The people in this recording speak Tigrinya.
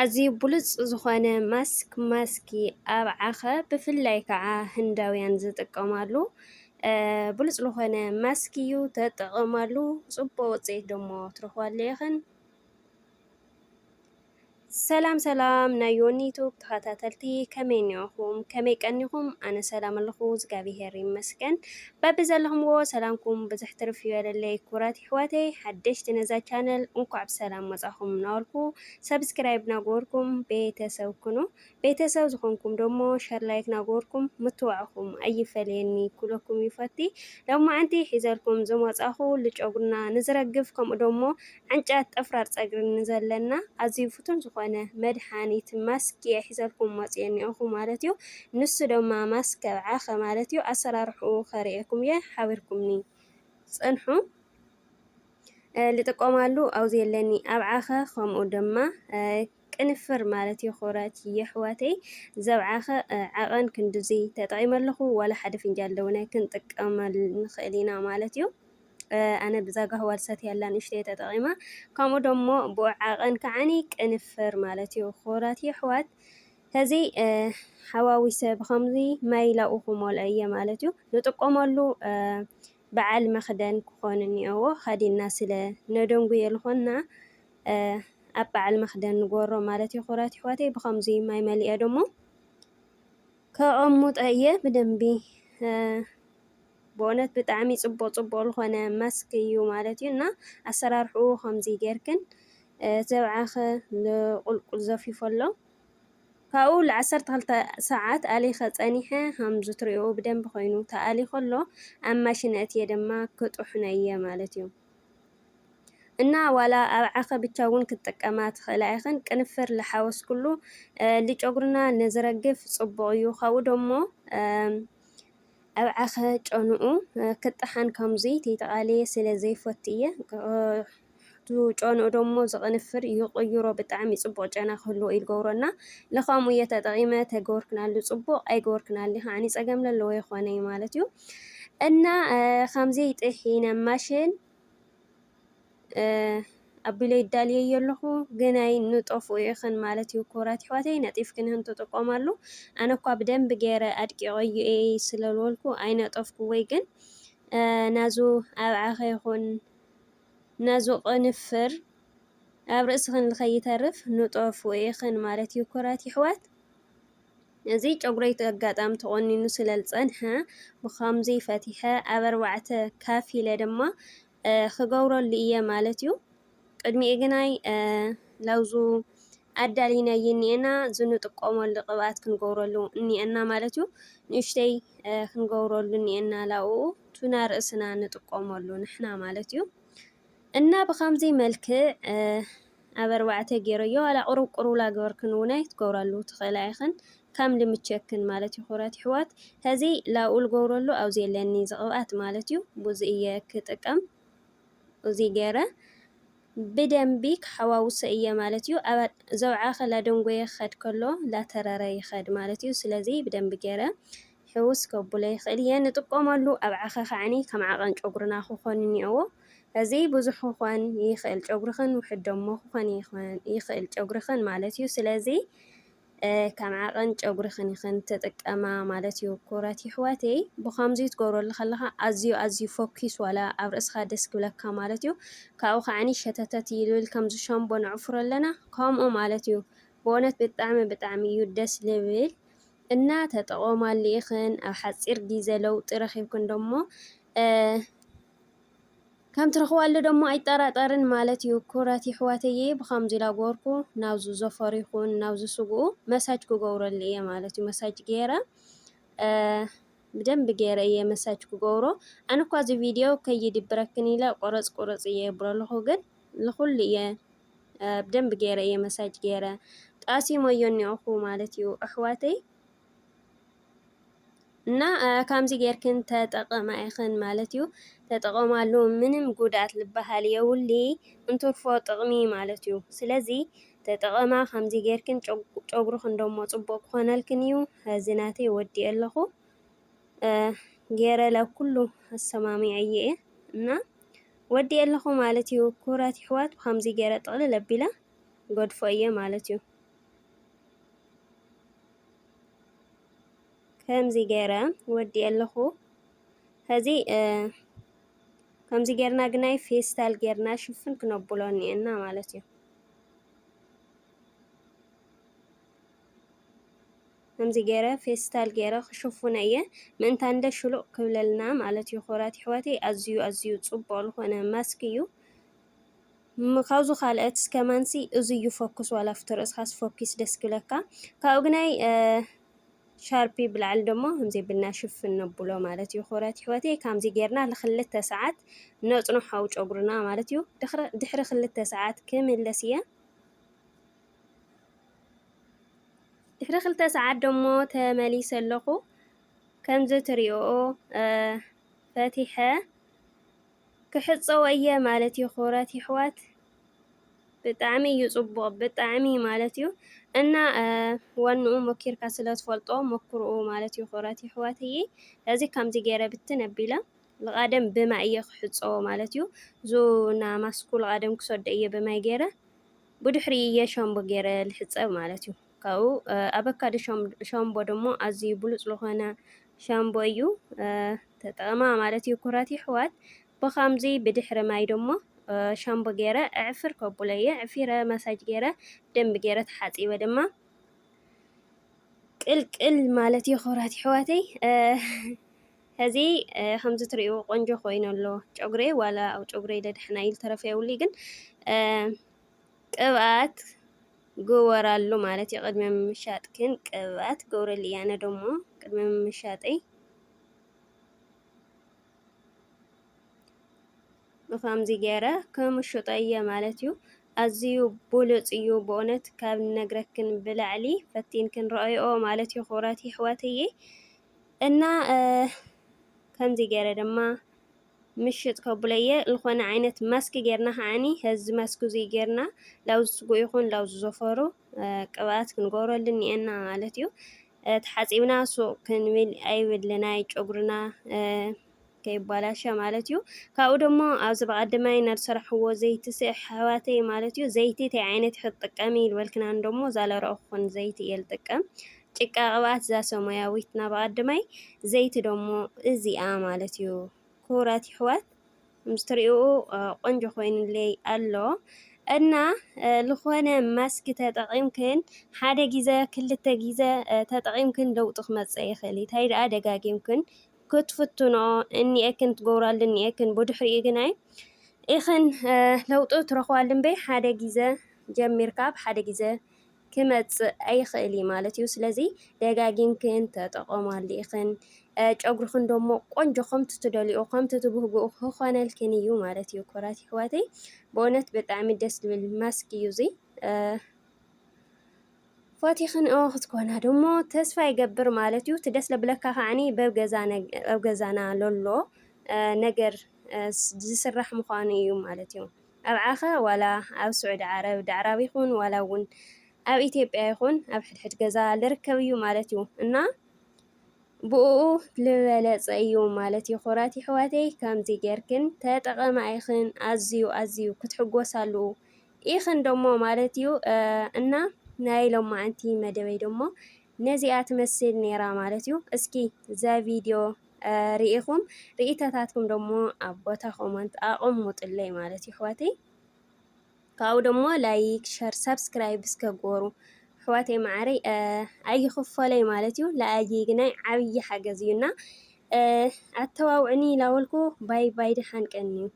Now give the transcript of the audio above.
ኣዝዩ ብሉፅ ዝኾነ ማስኪ ኣብ ዓኸ ብፍላይ ከዓ ህንዳውያን ዝጥቀማሉ ብሉፅ ዝኾነ ማስክ እዩ ተጠቐማሉ ፅቡቅ ውፅኢት ደሞ ትረኽባሉ ኢኽን። ሰላም ሰላም ናይ ዮኒ ዩቱብ ተኸታተልቲ ከመይ እኒአኹም? ከመይ ቀኒኹም? ኣነ ሰላም ኣለኹ እግዚኣብሔር ይመስገን። በቢ ዘለኹምዎ ሰላምኩም ብዙሕ ትርፍ ይበለለይ። ክቡራት ኣሕዋተይ ሓደሽቲ ነዛ ቻነል እንኳዕ ብሰላም መጻኹም እናበልኩ ሰብስክራይብ ናገበርኩም ቤተሰብ ኩኑ። ቤተሰብ ዝኾንኩም ደሞ ሸር ላይክ ናገበርኩም ምትዋዕኹም ኣይፈልየኒ ኩለኩም ይፈቲ። ሎማዓንቲ ሒዘልኩም ዝመጻኹ ልጨጉርና ንዝረግፍ ከምኡ ደሞ ዓንጫት ጠፍራር ፀጉሪ ንዘለና ኣዝዩ ፍቱን ዝኾነ መድሓኒት ማስክ እየ ሒዘልኩም መፅአ እኒአኹ ማለት እዩ። ንሱ ድማ ማስክ ኣብ ዓኸ ማለት እዩ። ኣሰራርሕኡ ከርእየኩም እየ ሓቢርኩምኒ ፅንሑ ልጥቀማሉ ኣብዙ የለኒ ኣብ ዓኸ ከምኡ ድማ ቅንፍር ማለት እዩ። ክቡራት ኣሕዋተይ ዘብዓኸ ዓቐን ክንድዚ ተጠቒመ ኣለኹ ዋላ ሓደ ፍንጃል ደውነ ክንጥቀመል ንኽእል ኢና ማለት እዩ። ኣነ ብዛጋ ህዋል ሰትያ ኣላ ንእሽተይ ተጠቒማ ከምኡ ደሞ ብኡ ዓቐን ከዓኒ ቅንፍር ማለት እዩ። ክቡራት ኣሕዋት ከዚ ሓዋዊሰ ብኸምዚ ማይ ላኡ ክመልኦ እየ ማለት እዩ። ንጥቀመሉ በዓል መኽደን ክኾን እኒአዎ ኸዲና ስለ ነደንጉየ ልኾና ኣብ በዓል መኽደን ንገብሮ ማለት እዩ። ክቡራት ኣሕዋተይ ብኸምዚ ማይ መሊአ ደሞ ከቐሙጠ እየ ብደንቢ ብእውነት ብጣዕሚ ፅቡቅ ዝኾነ ማስክ እዩ ማለት እዩ። እና ኣሰራርሕኡ ከምዚ ጌርክን ዘብዓኸ ንቁልቁል ዘፊፎ ኣሎ ካብኡ ል12 ሰዓት ኣሊኸ ፀኒሐ ከምዚ ትሪእዎ ብደንቢ ኮይኑ ተኣሊኹ ኣሎ ኣብ ማሽን ኣእትየ ድማ ክጥሕኖ እየ ማለት እዩ። እና ዋላ ኣብ ዓኸ ብቻ እውን ክትጥቀማ ትኽእላ ኢኽን ቅንፍር ዝሓወስ ኩሉ ንጨጉርና ንዝረግፍ ፅቡቅ እዩ። ካብኡ ደሞ ኣብ ዓኸ ጨንኡ ክጥሓን ከምዚ ተይተቓለየ ስለ ዘይፈቱ እየ ጨንኡ ደሞ ዝቕንፍር ይቕይሮ ብጣዕሚ ፅቡቅ ጨና ክህልዎ እዩ ዝገብረና ንኸምኡ እየ ተጠቒመ ተገበርክናሉ ፅቡቅ ኣይገበርክናሉ ከዓኒ ፀገም ዘለዎ ይኾነ እዩ ማለት እዩ። እና ከምዚ ጥሒነ ማሽን ኣቢለ ይዳልየ ኣለኹ ግናይ ንጠፍኡ ኢኽን ማለት እዩ። ክቡራት ኣሕዋተይ ነጢፍክን ትጥቀማሉ ኣነ እኳ ብደንቢ ገይረ ኣድቂቀዮ እየ ስለልበልኩ ኣይነጠፍኩወይ ግን ናዙ ኣብ ዓኸ ይኹን ናዙ ቅንፍር ኣብ ርእስኽን ንኸይተርፍ ንጠፍኡ ኢኽን ማለት እዩ። ክቡራት ኣሕዋት እዚ ጨጉረይ ኣጋጣሚ ተቆኒኑ ስለ ዝፀንሐ ብኸምዚ ፈቲሐ ኣብ 4 ካፊለ ድማ ክገብረሉ እየ ማለት እዩ። ቅድሚኡ ግናይ ላውዙ ኣዳሊናዮ እኒአና ዝንጥቀመሉ ቅብኣት ክንገብረሉ እኒአና ማለት እዩ። ንእሽተይ ክንገብረሉ እኒአና ላብኡ ቱና ርእስና ንጥቀመሉ ንሕና ማለት እዩ። እና ብኸምዚ መልክዕ ኣብ 4 ገይረዮ ዋላ ቁሩብ ቁሩብ ላገበርክን እውነይ ትገብራሉ ትኽእላ ኢኽን ከም ልምቸክን ማለት እዩ። ክቡራት ኣሕዋት ከዚ ላብኡ ዝገብረሉ ኣብዚ የለኒ ዝቅብኣት ማለት እዩ። ብዙ እየ ክጥቀም እዚ ገይረ ብደንቢ ክሓዋውሰ እየ ማለት እዩ። ዘብዓኸ ላደንጎየ ክኸድ ከሎ ላተረረ ይኸድ ማለት እዩ። ስለዚ ብደንቢ ገይረ ሕውስ ከብሎ ይኽእል እየ ንጥቀመሉ ኣብ ዓኸ ከዓኒ ከም ዓቐን ጨጉርና ክኾን እኒአዎ እዚ ብዙሕ ክኾን ይኽእል ጨጉርኽን ውሕድ ደሞ ክኾን ይኽእል ጨጉርኽን ማለት እዩ። ስለዚ ከም ዓቐን ጨጉርኽን ኢኽን ትጥቀማ ማለት እዩ። ክቡራት ኣሕዋተይ ብኸምዚ ትገብረሉ ከለኻ ኣዝዩ ፎኪስ ዋላ ኣብ ርእስኻ ደስ ክብለካ ማለት እዩ። ካብኡ ከዓኒ ሸተተት ይብል ከምዚ ሻምቦ ነዕፍሮ ኣለና ከምኡ ማለት እዩ። ብእውነት ብጣዕሚ እዩ ደስ ዝብል እና ተጠቐማሉ ኢኽን ኣብ ሓፂር ግዜ ለውጢ ረኺብክን ደሞ ከም ትረኽባሉ ደሞ ኣይጠራጠርን ማለት እዩ። ክቡራት ኣሕዋተይ ብኸምዚ ላገበርኩ ናብዚ ዘፈር ይኹን ናብዚ ስግኡ መሳጅ ክገብረሉ እየ ማለት እዩ። መሳጅ ገይረ ብደንቢ ገይረ እየ መሳጅ ክገብሮ ኣነ እኳ እዚ ቪድዮ ከይድብረክን ኢለ ቆረፅ እየ የብሮ ኣለኹ ግን ንኹሉ እየ ብደንቢ ገይረ እየ መሳጅ ገይረ ጣሲሞዮ እኒአኹ ማለት እዩ ኣሕዋተይ። እና ከምዚ ጌርክን ተጠቐማ ኢኽን ማለት እዩ። ተጠቐማሉ ምንም ጉድኣት ዝበሃል የውሊ እንትርፎ ጥቕሚ ማለት እዩ። ስለዚ ተጠቐማ ከምዚ ጌርክን ጨጉርክን ደሞ ፅቡቅ ክኾነልክን እዩ። ሕዚ ናተይ ወዲአ ኣለኹ ገይረ ላብ ኩሉ ኣሰማሚዐ እየ እና ወዲአ ኣለኹ ማለት እዩ። ክቡራት ኣሕዋት ብኸምዚ ገይረ ጥቕልል ኣቢለ ገድፎ እየ ማለት እዩ። ከምዚ ገይረ ወዲ ኣለኹ هذه ከምዚ ጌርና ግናይ ፌስታል ጌርና ሽፍን ክነብሎ እኒአና ማለት እዩ ከምዚ ገይረ ፌስታል ገይረ ክሽፉነ እየ ምእንታ እንደ ሽሉቕ ክብለልና ማለት እዩ ኾራት ኣሕዋተይ ኣዝዩ ጽቡቕ ዝኾነ ማስክ እዩ ካብዙ ካልአት እስከማንሲ እዙዩ ፎኩስ ዋላ ፍቲ ርእስኻስ ፎኪስ ደስ ክብለካ ካብኡ ግናይ ሻርፒ ብላዕሊ ደሞ ከምዚ ብልና ሽፍን ነብሎ ማለት እዩ ኾራት ኣሕዋተይ ከምዚ ጌርና ል2 ሰዓት ነጽንሖ ጨጉርና ማለት እዩ ድሕሪ 2 ሰዓት ክምለስ እየ ድሕሪ 2 ሰዓት ደሞ ተመሊሰ ኣለኹ ከምዚ ትሪኦ ፈቲሐ ክሕፀው እየ ማለት እዩ ኾራት ኣሕዋት ብጣዕሚ እዩ ጽቡቕ ብጣዕሚ ማለት እዩ እና ዋንኡ ሞኪርካ ስለ ዝፈልጦ ሞክርኡ ማለት እዩ ኾራት ኣሕዋተይ እዚ ከምዚ ገይረ ብትን ኣቢለ ልቓደም ብማይ እየ ክሕፀዎ ማለት እዩ ዙና ማስኩ ልቓደም ክሰዶ እየ ብማይ ገይረ ብድሕሪ እየ ሻምቦ ገይረ ልሕፀብ ማለት እዩ ካብኡ ኣበካዶ ሻምቦ ደሞ ኣዝዩ ብሉፅ ዝኾነ ሻምቦ እዩ ተጠቕማ ማለት እዩ ኮራት ኣሕዋት ብኸምዚ ብድሕሪ ማይ ደሞ ሻምቦ ገይረ ኣዕፍር ከብሎ እየ ዕፊረ ማሳጅ ገይረ ደንቢ ገይረ ተሓፂበ ድማ ቅልቅል ማለት እዩ ኾራት ኣሕዋተይ ሕዚ ከምዚ ትሪኡ ቆንጆ ኮይኑ ኣሎ ጨጉሬ ዋላ ኣብ ጨጉሬ ደድሕና ኢሉ ተረፈ የብሉይ ግን ቅብኣት ግበራሉ ማለት እዩ ቅድሚ ምምሻጥ ግን ቅብኣት ገብረሊ እየ ኣነ ደሞ ቅድሚ ምምሻጠይ ብኸምዚ ገይረ ከምሽጦ እየ ማለት እዩ ኣዝዩ ብሉፅ እዩ ብእውነት ካብ ነግረክን ብላዕሊ ፈቲንክን ረኣዮ ማለት እዩ ኾራት ኣሕዋተይ እና ከምዚ ገይረ ድማ ምሽጥ ከብሎ እየ ዝኾነ ዓይነት ማስክ ጌርና ከዓኒ ህዚ ማስክ እዙይ ጌርና ላውዝ ስጉ ይኹን ላውዝ ዘፈሩ ቅብኣት ክንገብረሉ እኒአና ማለት እዩ ተሓፂብና ሱቕ ክንብል ኣይብልናይ ጨጉርና ከይባላሸ ማለት እዩ ካብኡ ደሞ ኣብዚ በቐድማይ ናድሰራሕዎ ዘይቲ ኣሕዋተይ ማለት እዩ ዘይቲ እንታይ ዓይነት ክትጥቀሚ ይልበልክና ደሞ ዛለረአኹን ዘይቲ እየ ዝጥቀም ጭቃ ቅብኣት እዛ ሰማያዊት ና በቐድማይ ዘይቲ ደሞ እዚኣ ማለት እዩ ክቡራት ኣሕዋት ምስ ትሪኡ ቆንጆ ኮይኑለይ ኣሎ እና ዝኾነ ማስክ ተጠቒምክን ሓደ ግዜ ክልተ ግዜ ተጠቒምክን ለውጢ ክመጽእ ይኽእል እዩ እንታይ ደኣ ደጋጊምክን ክትፍትኖ እኒአክን ትገብራሉ እኒአክን ብድሕሪኡ ግናይ ኢኽን ለውጢ ትረኽባሉ እምበይ ሓደ ግዜ ጀሚርካ ብሓደ ግዜ ክመጽእ ኣይኽእል እዩ ማለት እዩ ስለዚ ደጋጊምክን ተጠቐማሉ ኢኽን ጨጉርክን ደሞ ቆንጆ ከምቲ ትደልዮ ከምቲ ትብህግኡ ክኾነልክን እዩ ማለት እዩ ኮራት ኣሕዋተይ ብእውነት ብጣዕሚ ደስ ዝብል ማስክ እዩ እዚ ፎቲኽን ክትኮና ደሞ ተስፋ ይገብር ማለት እዩ ትደስ ለብለካ ከዓኒ ኣብ ገዛና ለሎ ነገር ዝስራሕ ምዃኑ እዩ ማለት እዩ ኣብ ዓኸ ዋላ ኣብ ስዑድ ዓረብ ዳዕራብ ይኹን ዋላ እውን ኣብ ኢትዮጵያ ይኹን ኣብ ሕድሕድ ገዛ ልርከብ እዩ ማለት እዩ እና ብኡ ልበለፀ እዩ ማለት እዩ ኾራት ኣሕዋተይ ከምዚ ጌርክን ተጠቐማ ኢኽን ኣዝዩ ክትሕጎሳሉ ኢኽን ደሞ ማለት እዩ እና ናይ ሎማዓንቲ መደበይ ደሞ ነዚኣ ትመስል ነይራ ማለት እዩ እስኪ እዛ ቪድዮ ርኢኹም ርኢታታትኩም ደሞ ኣብ ቦታ ኮመንት ኣቕሙጡለይ ማለት እዩ ኣሕዋተይ ካብኡ ደሞ ላይክ ሸር ሰብስክራይብ እስከገበሩ ኣሕዋተይ ማዕረይ ኣይኽፈለይ ማለት እዩ ለኣየይ ግናይ ዓብዪ ሓገዝ እዩና ኣተዋውዕኒ ላወልኩ ባይ ባይ ድሓን ቀኒ እዩ